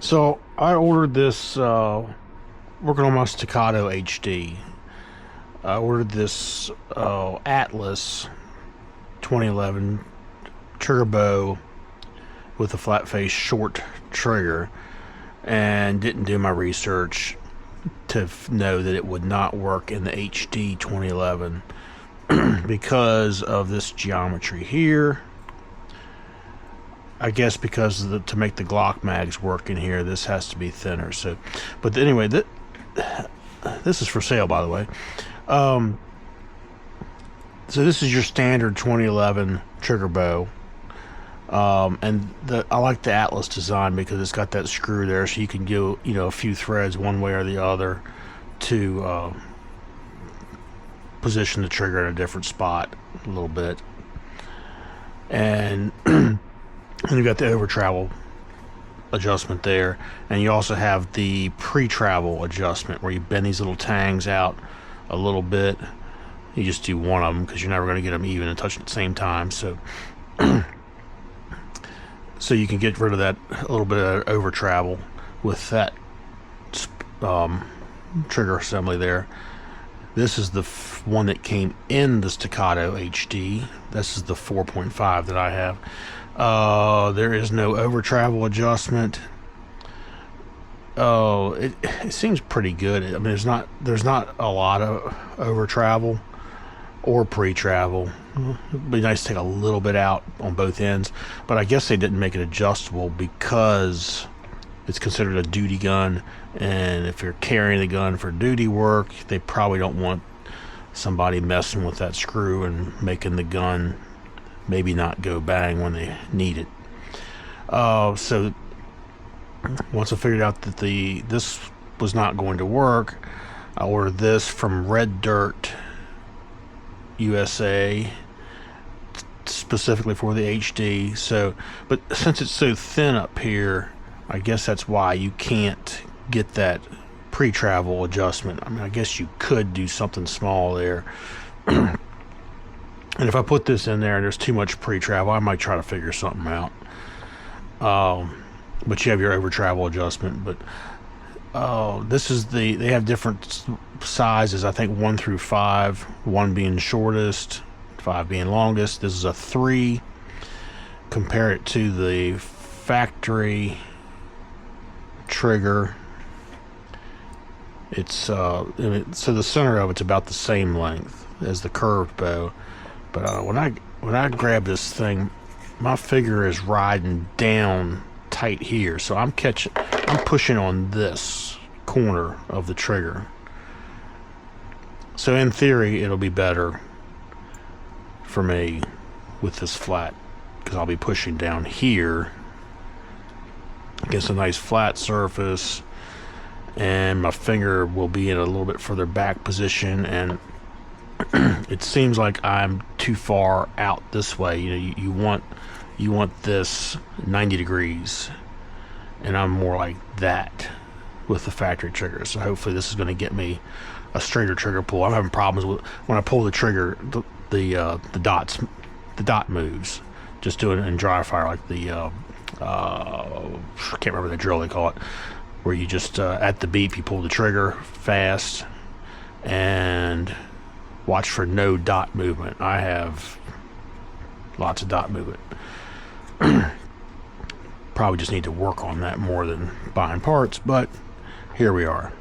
So I ordered this, working on my Stacatto HD. I ordered this Atlas 2011 trigger bow with a flat face short trigger, and didn't do my research to know that it would not work in the HD 2011 because of this geometry here. I guess because of to make the Glock mags work in here, this has to be thinner. So, but anyway, this is for sale, by the way. So this is your standard 2011 trigger bow, and I like the Atlas design because it's got that screw there, so you can do a few threads one way or the other to position the trigger in a different spot a little bit, and. And you've got the over travel adjustment there, and you also have the pre-travel adjustment where you bend these little tangs out a little bit. You just do one of them because you're never going to get them even and touch at the same time. So so you can get rid of that a little bit of over travel with that trigger assembly there. This is the one that came in the Stacatto HD. This is the 4.5 that I have. There is no over travel adjustment. It seems pretty good. I mean, there's not a lot of over travel or pre-travel. It'd be nice to take a little bit out on both ends, but I guess they didn't make it adjustable because it's considered a duty gun, and if you're carrying the gun for duty work, they probably don't want somebody messing with that screw and making the gun maybe not go bang when they need it. So once I figured out that this was not going to work, I ordered this from Red Dirt USA specifically for the HD. So, but since it's so thin up here, I guess that's why you can't get that pre-travel adjustment. I mean, I guess you could do something small there. And if I put this in there and there's too much pre-travel, I might try to figure something out. But you have your over-travel adjustment. But this is they have different sizes. I think 1 through 5, 1 being shortest, 5 being longest. This is a 3. Compare it to the factory trigger. It's so the center of it's about the same length as the curved bow. But when I grab this thing, my finger is riding down tight here, so I'm pushing on this corner of the trigger. So in theory, it'll be better for me with this flat because I'll be pushing down here against a nice flat surface, and my finger will be in a little bit further back position, and it seems like I'm too far out this way. You want this 90 degrees, and I'm more like that with the factory trigger. So hopefully this is going to get me a straighter trigger pull. I'm having problems with when I pull the trigger, the dot moves. Just doing it in dry fire, like the I can't remember the drill they call it, where you just at the beep you pull the trigger fast and watch for no dot movement. I have lots of dot movement. Probably just need to work on that more than buying parts, but here we are.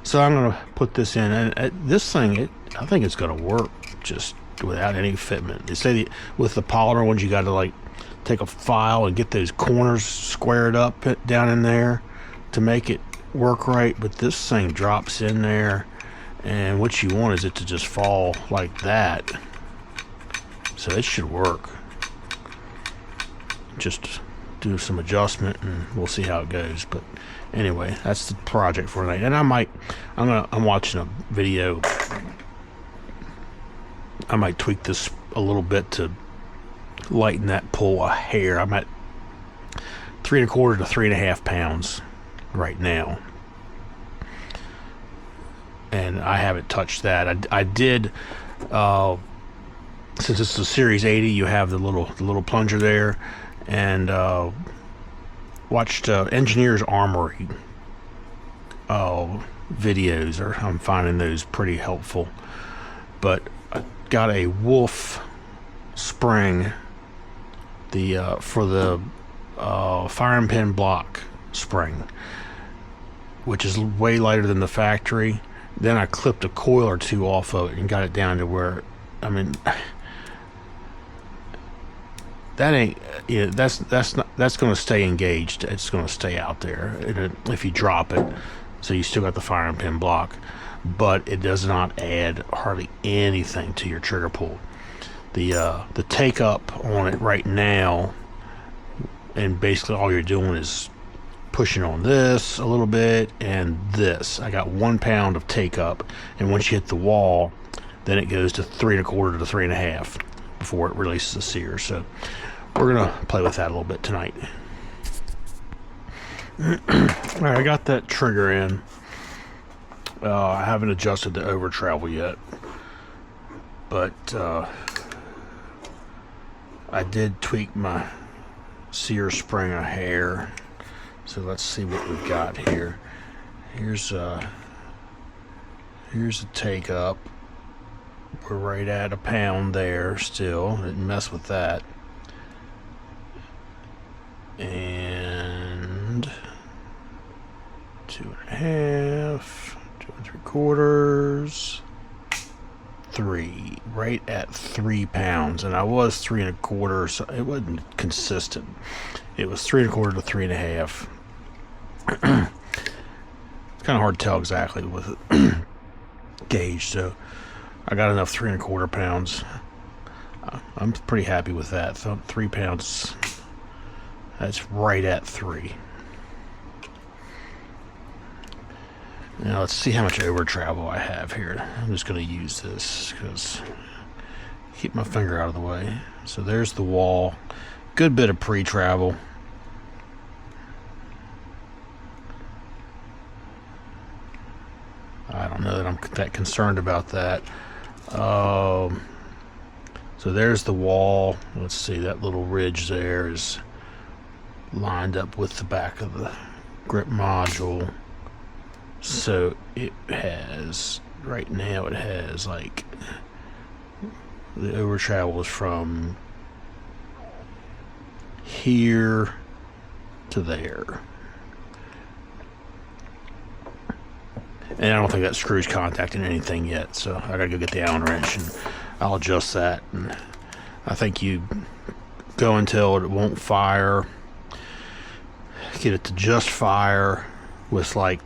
So I'm going to put this in, and this thing, I think it's going to work just without any fitment. They say with the polymer ones, you got to like take a file and get those corners squared up down in there to make it work right, but this thing drops in there, and what you want is it to just fall like that. So it should work. Just do some adjustment and we'll see how it goes. But anyway, that's the project for tonight. And I'm watching a video. I might tweak this a little bit to lighten that pull a hair. I'm at 3 1/4 to 3.5 pounds right now, and I haven't touched that. I did, since it's a Series 80, you have the little plunger there, and watched Engineer's Armory videos, or I'm finding those pretty helpful. But I got a Wolf spring, for the firing pin block spring, which is way lighter than the factory. Then I clipped a coil or two off of it and got it down to where, I mean, that ain't, yeah, that's going to stay engaged. It's going to stay out there if you drop it. So you still got the firing pin block, but it does not add hardly anything to your trigger pull. The take up on it right now, and basically all you're doing is pushing on this a little bit and this. I got 1 pound of take up, and once you hit the wall, then it goes to 3 1/4 to 3 1/2 before it releases the sear. So we're gonna play with that a little bit tonight. Alright, I got that trigger in. I haven't adjusted the over travel yet, but I did tweak my sear spring a hair. So let's see what we've got here. Here's a take up. We're right at 1 pound there still. Didn't mess with that. And 2 1/2, 2 3/4, 3, right at 3 pounds, and I was 3 1/4, so it wasn't consistent. It was 3 1/4 to 3 1/2. It's kind of hard to tell exactly with it gauge, so I got enough 3 1/4 pounds. I'm pretty happy with that. So 3 pounds, that's right at 3. Now let's see how much over travel I have here. I'm just going to use this because keep my finger out of the way. So there's the wall. Good bit of pre-travel. I don't know that I'm that concerned about that. So there's the wall. Let's see, that little ridge there is lined up with the back of the grip module. So it has, right now it has like, the over travel is from here to there. And I don't think that screw's contacting anything yet, so I gotta go get the Allen wrench and I'll adjust that. And I think you go until it won't fire, get it to just fire with like,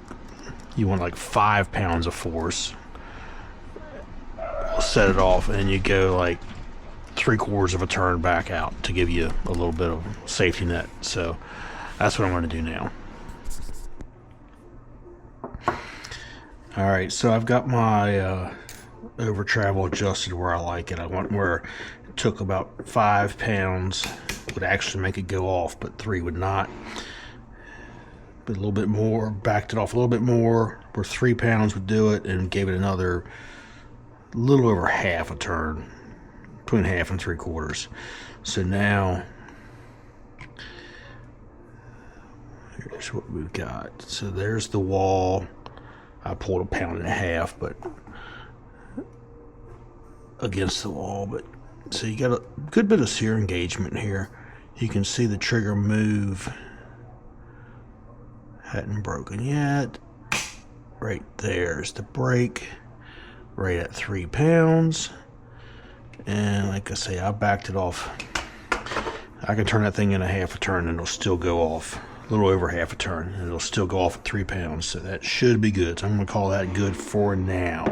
you want like 5 pounds of force, set it off, and you go like 3/4 of a turn back out to give you a little bit of safety net. So that's what I'm going to do now. Alright, so I've got my over travel adjusted where I like it. I want where it took about 5 pounds would actually make it go off, but 3 would not. But a little bit more, backed it off a little bit more, where 3 pounds would do it, and gave it another little over half a turn, between 1/2 and 3/4. So now here's what we've got. So there's the wall. I pulled 1.5 pounds, but against the wall. But so you got a good bit of sear engagement here. You can see the trigger move. Hadn't broken yet. Right there's the break, right at 3 pounds. And like I say, I backed it off. I can turn that thing in 1/2 a turn and it'll still go off. A little over 1/2 a turn, and it'll still go off at 3 pounds. So that should be good. So I'm going to call that good for now.